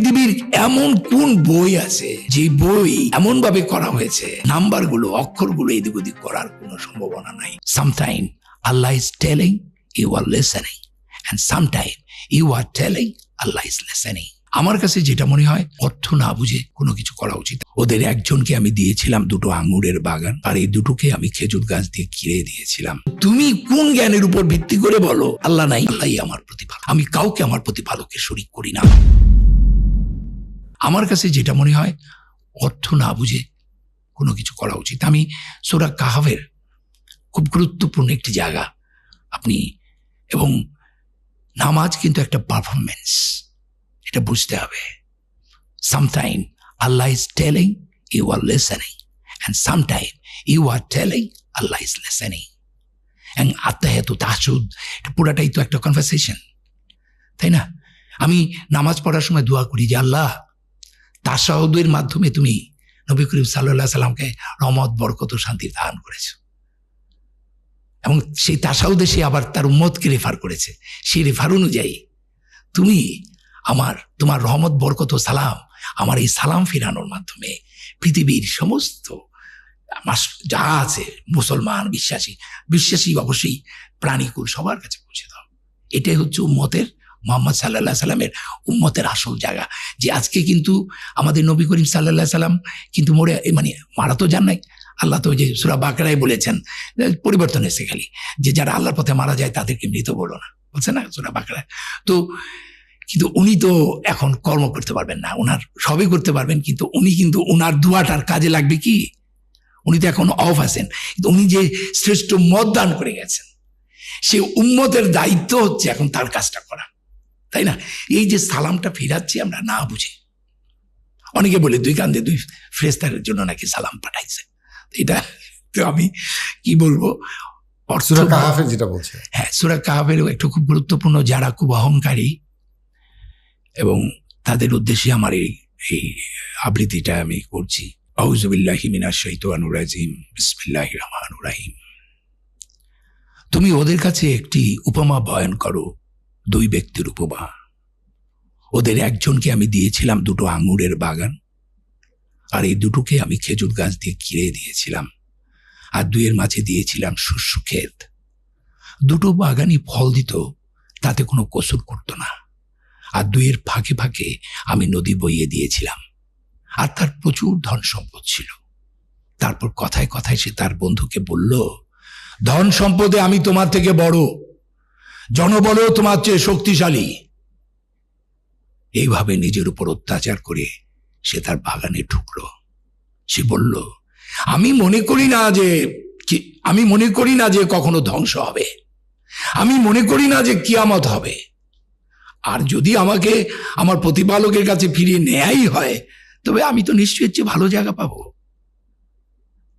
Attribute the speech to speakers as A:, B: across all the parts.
A: পৃথিবীর এমন কোন বই আছে যে বই এমন ভাবে করা হয়েছে নাম্বারগুলো অক্ষরগুলো এদিক ওদিক করার কোনো সম্ভাবনা নাই। Sometime Allah is telling, you are listening, and sometime you are telling, Allah is listening. আমার কাছে যেটা মনে হয়, অর্থ না বুঝে কোনো কিছু করা উচিত। ওদের একজনকে আমি দিয়েছিলাম 2টো আঙ্গুরের বাগান, আর এই 2টোকে আমি খেজুর গাছ দিয়ে ঘিরে দিয়েছিলাম। তুমি কোন জ্ঞানের উপর ভিত্তি করে বলো আল্লাহ নাই? আল্লাহই আমার প্রতিপালক, আমি কাউকে আমার প্রতিপালকের শরীক করি না। আমার কাছে যেটা মনে হয়, অর্থ না বুঝে কোনো কিছু করা উচিত। আমি সূরা কাহফের খুব গুরুত্বপূর্ণ একটি জায়গা আপনি, এবং নামাজ কিন্তু একটা পারফরমেন্স, এটা বুঝতে হবে। Sometime Allah is telling, you are listening, and sometime you are telling, Allah is listening. And আত্মাহেতু তাহাজ্জুদ, এটা পুরাটাই তো একটা কনভারসেশন, তাই না? আমি নামাজ পড়ার সময় দোয়া করি যে আল্লাহ, তাশাহুদের মাধ্যমে তুমি নবী করিম সাল্লাল্লাহু সাল্লামকে রহমত, বরকত ও শান্তি দান করেছো, এবং সেই তাশাহুদে সে আবার তার উম্মতকে রেফার করেছে। সেই রেফার অনুযায়ী তুমি তোমার রহমত, বরকত ও সালাম, আমার এই সালাম ফিরানোর মাধ্যমে পৃথিবীর সমস্ত যা আছে মুসলমান, বিশ্বাসী অবশ্যই প্রাণীকুল সবার কাছে পৌঁছে দাও। এটাই হচ্ছে উম্মতের, মুহাম্মদ সাল্লাল্লাহু আলাইহি সাল্লামের উম্মতের আসল জায়গা। যে আজকে কিন্তু আমাদের নবী করিম সাল্লাল্লাহু আলাইহি সাল্লাম কিন্তু মারা তো যান নাই। আল্লাহ তো যে সূরা বাকারায় বলেছেন, পরিবর্তন হয়েছে খালি, যে যারা আল্লাহর পথে মারা যায় তাদেরকে মৃত বলো না, বলছে না সূরা বাকারায়। তো কিন্তু উনি তো এখন কর্ম করতে পারবেন না, ওনার সবই করতে পারবেন, কিন্তু উনি কিন্তু ওনার দুয়াটার কাজে লাগবে কি? উনি তো এখন অফ আছেন, কিন্তু উনি যে শ্রেষ্ঠ মত দান করে গেছেন, সে উম্মতের দায়িত্ব হচ্ছে এখন তার কাজটা করা, তাই না? এই যে সালামটা ফিরাচ্ছি আমরা না বুঝে, অনেকে বলে 2 কান্দে 2 ফেরেশতার জন্য নাকি সালাম পাঠাইছে। এটা তো আমি কি বলবো,
B: সূরা কাহফের যেটা বলছে,
A: হ্যাঁ, সূরা কাহফের একটা খুব গুরুত্বপূর্ণ, যারা খুব অহংকারী, এবং তাদের উদ্দেশ্যে আমার এই আবৃত্তিটা আমি করছি। আউযু বিল্লাহি মিনাশ শাইতানির রাজিম, বিসমিল্লাহির রহমানির রহিম। তুমি ওদের কাছে একটি উপমা বয়ান করো, 2 ব্যক্তির উপমা। ওদের একজনকে আমি দিয়েছিলাম 2টো আঙ্গুরের বাগান, আর এই 2টোকে আমি খেজুর গাছ দিয়ে ঘিরে দিয়েছিলাম, আর 2-এর মাঝে দিয়েছিলাম শস্য ক্ষেত। 2টো বাগানই ফল দিত, তাতে কোনো কসুর করতো না। আর 2-এর ফাঁকে ফাঁকে আমি নদী বইয়ে দিয়েছিলাম, আর তার প্রচুর ধন সম্পদ ছিল। তারপর কথায় কথায় সে তার বন্ধুকে বলল, ধন সম্পদে আমি তোমার থেকে বড়, জনবলেও তোমার চেয়ে শক্তিশালী। এইভাবে নিজের উপর অত্যাচার করে সে তার বাগানে ঢুকলো। সে বলল, আমি মনে করি না যে কখনো ধ্বংস হবে, আমি মনে করি না যে কিয়ামত হবে, আর যদি আমাকে আমার প্রতিপালকের কাছে ফিরিয়ে নেয়াই হয়, তবে আমি তো নিশ্চয়ই চেয়ে ভালো জায়গা পাবো।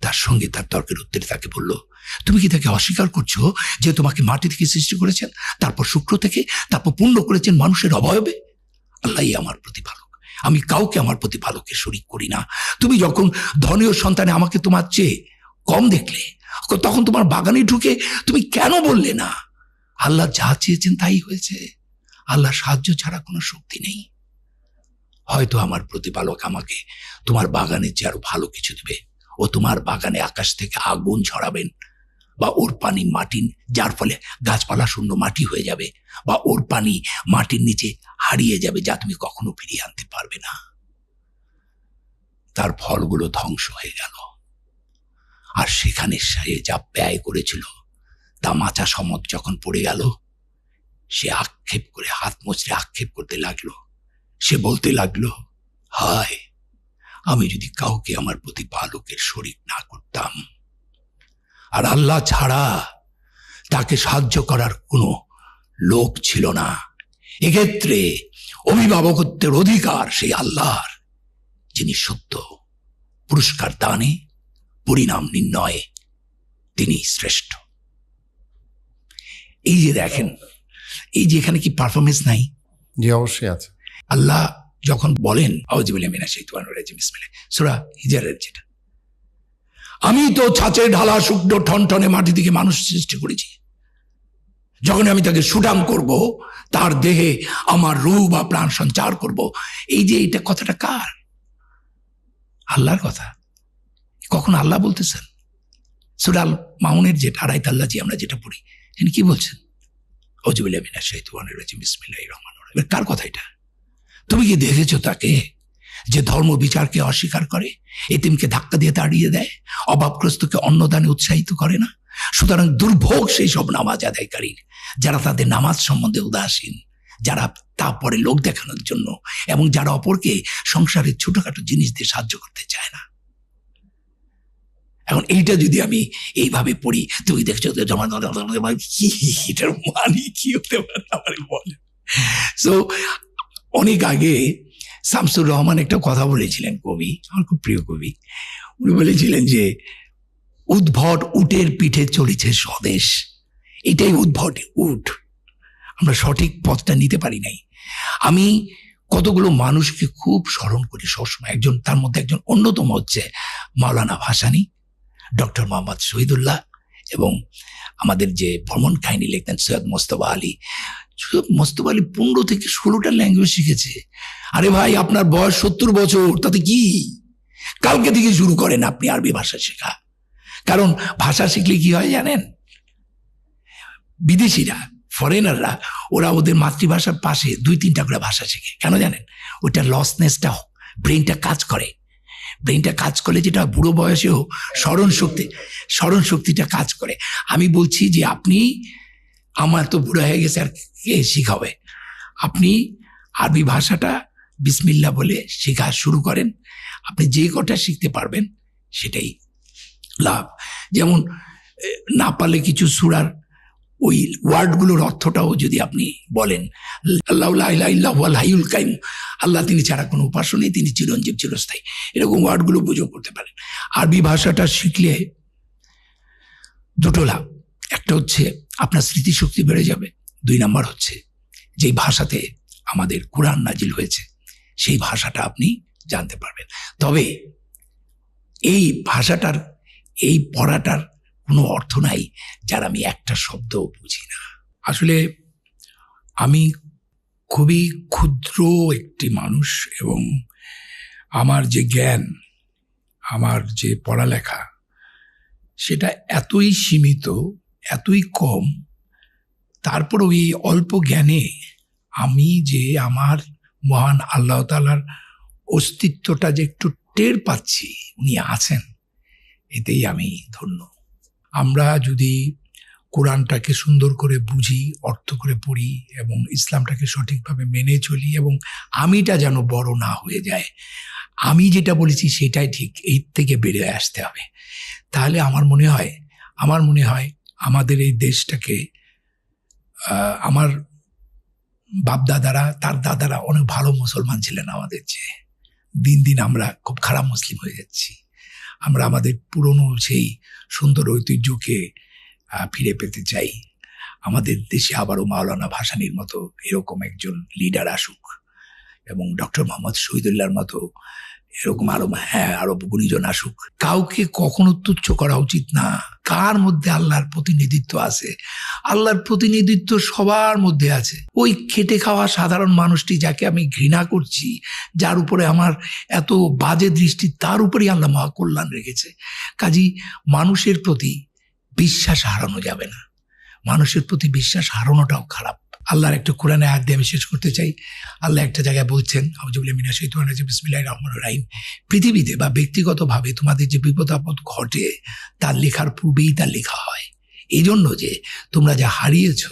A: তার সঙ্গে তার তর্কের উত্তরে তাকে বলল, তুমি কি তাকে অস্বীকার করছো যে তোমাকে মাটি থেকে সৃষ্টি করেছেন, তারপর শুক্র থেকে, তারপর পূর্ণ করেছেন মানুষের অবয়বে? আল্লাহই আমার প্রতিপালক, আমি কাউকে আমার প্রতিপালকের শরীক করি না। তুমি যখন ধনীয় সন্তানে আমাকে তোমার চেয়ে কম দেখলে, তখন তোমার বাগানে ঢুকে তুমি কেন বললে না আল্লাহ যা চেয়েছেন তাই হয়েছে, আল্লাহ সাহায্য ছাড়া কোনো শক্তি নেই? হয়তো আমার প্রতিপালক আমাকে তোমার বাগানের চেয়ে আরো ভালো কিছু দেবে। ও তোমার বাগানে আকাশ থেকে আগুন ছড়াবেন, বা ওর পানি মাটি, যার ফলে গাছপালা শূন্য মাটি হয়ে যাবে, বা ওর পানি মাটির নিচে হারিয়ে যাবে, যা তুমি কখনো ফিরিয়ে আনতে পারবে না। তার ফলগুলো ধ্বংস হয়ে গেল, আর সেখানে সে যা ব্যয় করেছিল তা মাচা সমত যখন পড়ে গেল, সে আক্ষেপ করে হাত মুচড়ে আক্ষেপ করতে লাগলো। সে বলতে লাগলো, হায়, আমি যদি কাউকে আমার প্রতিপালকের শরীক না করতাম, আর আল্লাহ ছাড়া তাকে সাহায্য করার কোনো লোক ছিল না। এক্ষেত্রে অভিভাবকত্বের অধিকার সেই আল্লাহর, যিনি সত্য, পুরস্কার দানে, পরিণাম নির্ণয়ে তিনি শ্রেষ্ঠ। এই যে দেখেন, এই যে এখানে কি পারফরমেন্স নাই?
B: জি, অবশ্যই আছে।
A: আল্লাহ যখন বলেন, আউযু বিল্লাহি মিনাশ শাইতানির রাজিম, বিসমিল্লাহ, সূরা হিজরের যেটা, আমি তো ছাঁচে ঢালা শুকনো ঠনঠনে মাটি থেকে মানুষ সৃষ্টি করেছি, যখন আমি তাকে সুটাম করব, তার দেহে আমার রূহ বা প্রাণ সঞ্চার করব, এই যে এটা কথাটা কার? আল্লাহর কথা। কখন আল্লাহ বলতেছেন? সূরা আল মাউনের যে 2 আল্লাহ আমরা যেটা পড়ি, তিনি কি বলছেন? আউযুবিল্লাহি মিনাশ শাইতানির রাজিম, বিসমিল্লাহির রহমানির রহিম। কার কথা এটা? তুমি কি দেখেছো তাকে, যে ধর্ম বিচারকে অস্বীকার করে, এতিমকে ধাক্কা দিয়ে তাড়িয়ে দেয়, অভাবগ্রস্তকে অন্নদানে উৎসাহিত করে না? সুতরাং দুর্ভোগ সেই সব নামাজ আদায়কারীর, যারা তাদের নামাজ সম্বন্ধে উদাসীন, যারা তা পরে লোক দেখানোর জন্য, এবং যারা অপরকে সংসারের ছোটখাটো জিনিস দিয়ে সাহায্য করতে চায় না। এখন এইটা যদি আমি এইভাবে পড়ি, তুমি দেখছো এটার মানে কি হতে পারে আমার বলে। সো অনেক আগে শামসুর রহমান একটা কথা বলেছিলেন, কবি, আমার খুব প্রিয় কবি। উনি বলেছিলেন যে উদ্ভট উটের পিঠে চলেছে স্বদেশ। এটাই উদ্ভট উট, আমরা সঠিক পথটা নিতে পারি নাই। আমি কতগুলো মানুষকে খুব স্মরণ করি সবসময়, একজন তার মধ্যে একজন অন্যতম হচ্ছে মাওলানা ভাসানী, ডক্টর মোহাম্মদ শহীদুল্লাহ, এবং আমাদের যে ভ্রমণ কাহিনী লিখতেন সৈয়দ মোস্তফা আলী। সৈয়দ মোস্তফা আলী 15 থেকে 16টা ল্যাঙ্গুয়েজ শিখেছে। আরে ভাই, আপনার বয়স 70 বছর, তাতে কি? কালকে থেকে শুরু করেন আপনি আরবি ভাষা শেখা। কারণ ভাষা শিখলে কি হয় জানেন? বিদেশিরা, ফরেনাররা, ওরা ওদের মাতৃভাষার পাশে 2-3টা করে ভাষা শেখে। কেন জানেন? ওইটা লসনেসটা, ব্রেনটা কাজ করে। ব্রেনটা কাজ করলে যেটা বুড়ো বয়সেও স্মরণ শক্তিটা কাজ করে। আমি বলছি যে আপনি, আমার তো বুড়ো হয়ে গেছে, আর কে শিখাবে? আপনি আরবি ভাষাটা বিসমিল্লাহ বলে শেখা শুরু করেন। আপনি যে কটা শিখতে পারবেন সেটাই লাভ। যেমন না পারলে কিছু সূরার ওই ওয়ার্ডগুলোর অর্থটাও যদি আপনি বলেন, আল্লাহু লা ইলাহা ইল্লা হুয়াল হাইয়ুল কাইয়ুম, আল্লাহ তিনি ছাড়া কোনো উপাস্য নেই, তিনি চিরঞ্জীব চিরস্থায়ী, এরকম ওয়ার্ডগুলো বুঝে করতে পারেন। আরবি ভাষাটা শিখলে দুটো লাভ। একটা হচ্ছে আপনার স্মৃতিশক্তি বেড়ে যাবে। 2 নাম্বার হচ্ছে যেই ভাষাতে আমাদের কোরআন নাজিল হয়েছে সেই ভাষাটা আপনি জানতে পারবেন। তবে এই ভাষাটার, এই পড়াটার কোনো অর্থ নাই যার আমি একটা শব্দও বুঝি না। আসলে আমি খুবই ক্ষুদ্র একটি মানুষ, এবং আমার যে জ্ঞান, আমার যে পড়ালেখা, সেটা এতই সীমিত, এতই কম। তারপর ওই অল্প জ্ঞানে আমি যে আমার মহান আল্লাহ তাআলার অস্তিত্বটা যে একটু টের পাচ্ছি, উনি আছেন, এতেই আমি ধন্য। আমরা যদি কোরআনটাকে সুন্দর করে বুঝি, অর্থ করে পড়ি, এবং ইসলামটাকে সঠিকভাবে মেনে চলি, এবং আমিটা যেন বড় না হয়ে যায়, আমি যেটা বলেছি সেটাই ঠিক, এই থেকে বেরিয়ে আসতে হবে। তাহলে আমার মনে হয় আমাদের এই দেশটাকে, আমার বাপদাদারা, তার দাদারা অনেক ভালো মুসলমান ছিলেন আমাদের চেয়ে। দিন দিন আমরা খুব খারাপ মুসলিম হয়ে যাচ্ছি। আমরা আমাদের পুরনো সেই সুন্দর ঐতিহ্যকে ফিরে পেতে চাই। আমাদের দেশে আবারও মাওলানা ভাসানীর মতো এরকম একজন লিডার আসুক, এবং ডক্টর মোহাম্মদ শহীদুল্লাহর মতো এরকম আরো গুণীজন আসুক। কাউকে কখনো তুচ্ছ করা উচিত না। কার মধ্যে আল্লাহর প্রতিনিধিত্ব আছে? আল্লাহর প্রতিনিধিত্ব সবার মধ্যে আছে। ওই খেটে খাওয়া সাধারণ মানুষটি যাকে আমি ঘৃণা করছি, যার উপরে আমার এত বাজে দৃষ্টি, তার উপরেই আল্লাহ মহাকল্যাণ রেখেছে। কাজী মানুষের প্রতি বিশ্বাস হারানো যাবে না। মানুষের প্রতি বিশ্বাস হারানোটাও খারাপ। আল্লাহর একটা কোরআনে আয়াত দিয়ে আমি শেষ করতে চাই। আল্লাহ একটা জায়গায় বলছেন, আউযুবিল্লাহি মিনাশ শাইতানির রাজিম, বিসমিল্লাহির রহমানির রহিম, পৃথিবীতে বা ব্যক্তিগতভাবে তোমাদের যে বিপদ আপদ ঘটে, তার লেখার পূর্বেই তার লেখা হয়। এই জন্য যে তোমরা যা হারিয়েছ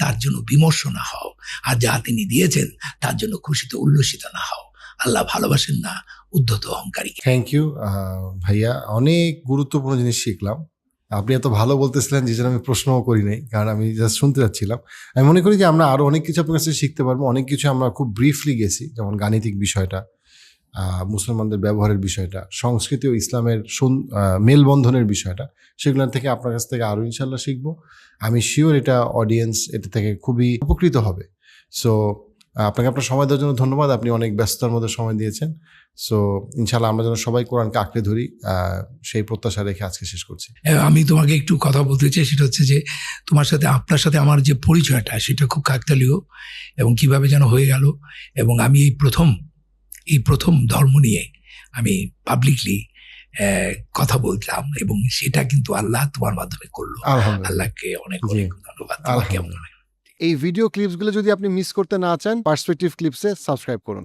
A: তার জন্য বিমর্ষ না হও, আর যা তিনি দিয়েছেন তার জন্য খুশিতে উল্লসিত না হও। আল্লাহ ভালোবাসেন না উদ্ধত অহংকারী।
B: থ্যাংক ইউ ভাইয়া, অনেক গুরুত্বপূর্ণ জিনিস শিখলাম। আপনি এত ভালো বলতেছিলেন যে জন্য আমি প্রশ্নও করি নাই, কারণ আমি জাস্ট শুনতে যাচ্ছিলাম। আমি মনে করি যে আমরা আরও অনেক কিছু আপনার কাছে শিখতে পারবো। অনেক কিছু আমরা খুব ব্রিফলি গেছি, যেমন গাণিতিক বিষয়টা, মুসলমানদের ব্যবহারের বিষয়টা, সংস্কৃতি ও ইসলামের মেলবন্ধনের বিষয়টা, সেগুলোর থেকে আপনার কাছ থেকে আরও ইনশাল্লাহ শিখবো। আমি শিওর এটা অডিয়েন্স এটা থেকে খুবই উপকৃত হবে। সো আপনাকে আপনার সময় দেওয়ার জন্য ধন্যবাদ। আপনি অনেক ব্যস্ততার মধ্যে সময় দিয়েছেন। সো ইনশাআল্লাহ আমরা যেন সবাই কোরআনকে আঁকড়ে ধরি, সেই প্রত্যাশা রেখে আজকে শেষ করছি।
A: আমি তোমাকে একটু কথা বলতে চাই, সেটা হচ্ছে যে আপনার সাথে আমার যে পরিচয়টা সেটা খুব কাকতালীয় এবং কিভাবে যেন হয়ে গেল, এবং আমি এই প্রথম ধর্ম নিয়ে আমি পাবলিকলি কথা বললাম, এবং সেটা কিন্তু আল্লাহ তোমার মাধ্যমে করলো।
B: আলহামদুলিল্লাহ।
A: আল্লাহকে অনেক
B: জি।
A: অনেক ধন্যবাদ। তোমার কেমন
B: আলহামদুলিল্লাহ।
C: এই ভিডিও ক্লিপসগুলো যদি আপনি মিস করতে না চান, পার্সপেক্টিভ ক্লিপসে সাবস্ক্রাইব করুন।